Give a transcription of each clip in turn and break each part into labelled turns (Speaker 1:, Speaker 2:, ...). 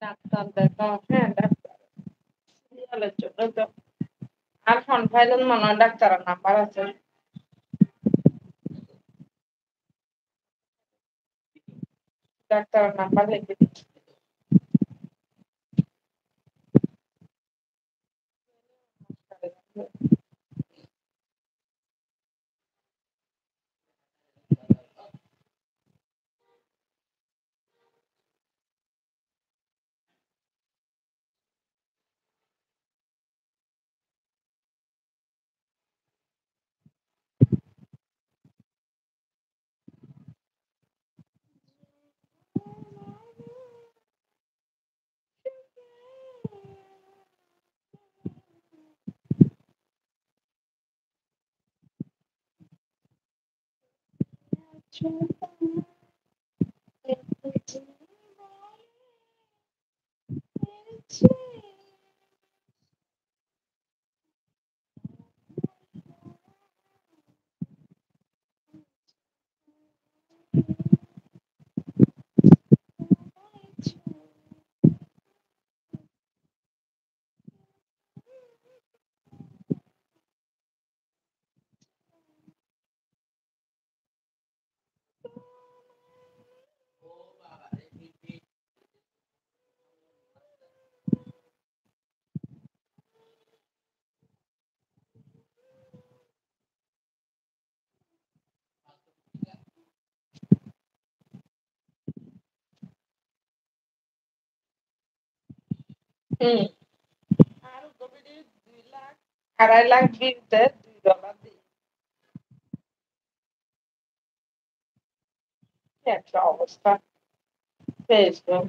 Speaker 1: Doctor দেখাও। হ্যাঁ, doctor সিরিয়ালের জন্য তো আর ফোন পাইলেন মনে হয় ডাক্তারের নাম্বার আছে। ডাক্তারের নাম্বার লিখে দিচ্ছি। হুম। আর গভীরে 2 লাখ, $2.5 লাখ বিলতে $2 দিই। কি একটা অবস্থা ফেসবুক।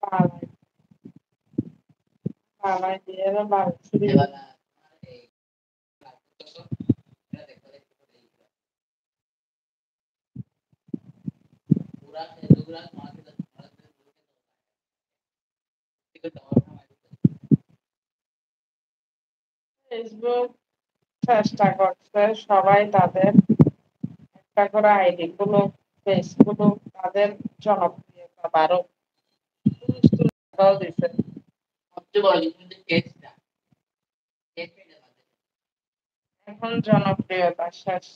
Speaker 1: বাবাই বাবাই দিয়ে বাড়ছি। ফেসবুক চেষ্টা করছে সবাই তাদের একটা করে আইডি গুলো, পেজ গুলো তাদের জনপ্রিয়তা বাড়ুক। টাকাও দিছে। এখন জনপ্রিয়তা শেষ।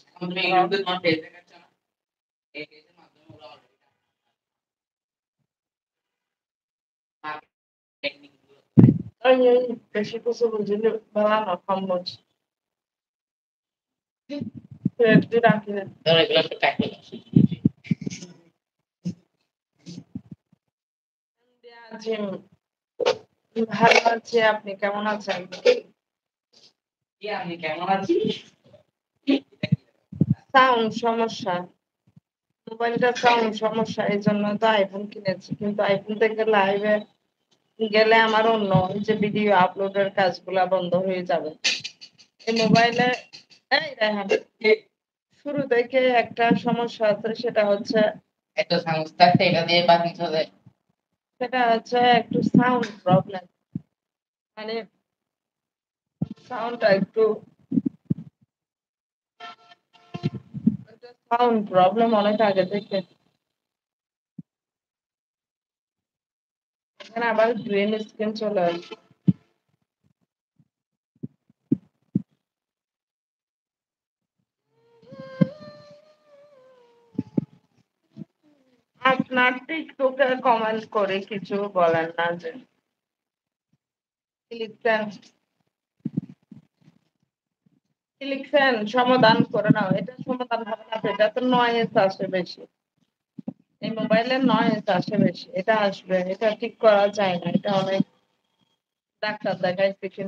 Speaker 1: এই বেশি কিছু বুঝিলে বানানো সম্ভব। রাখি না। জি, ভালো আছি। আপনি কেমন আছেন? সাউন্ড সমস্যা। মোবাইলটা সাউন্ড সমস্যা, এই জন্য তো আইফোন কিনেছি, কিন্তু আইফোন থেকে লাইভে গেলে আমার অন্য যে ভিডিও আপলোডের কাজগুলা বন্ধ হয়ে যাবে। এই মোবাইলে এই রায়হান, শুরু থেকে একটা সমস্যা আছে, সেটা হচ্ছে সেটা হচ্ছে একটু সাউন্ড প্রবলেম। মানে সাউন্ডটা একটু সাউন্ড প্রবলেম অনেক আগে থেকে। এখানে আবার গ্রিন স্ক্রিন চলে আসবে। আপনার টিকটকে কমেন্ট করে কিছু বলেন না যে কি লিখছেন, কি লিখছেন সমাধান করে নাও। এটা সমাধান হবে না তো, এটা তো নয়েজ আসে বেশি। এই মোবাইলের নয়েজ আসে বেশি, এটা আসবে, এটা ঠিক করা যায় না। এটা অনেক ডাক্তার দেখাইছে কিন্তু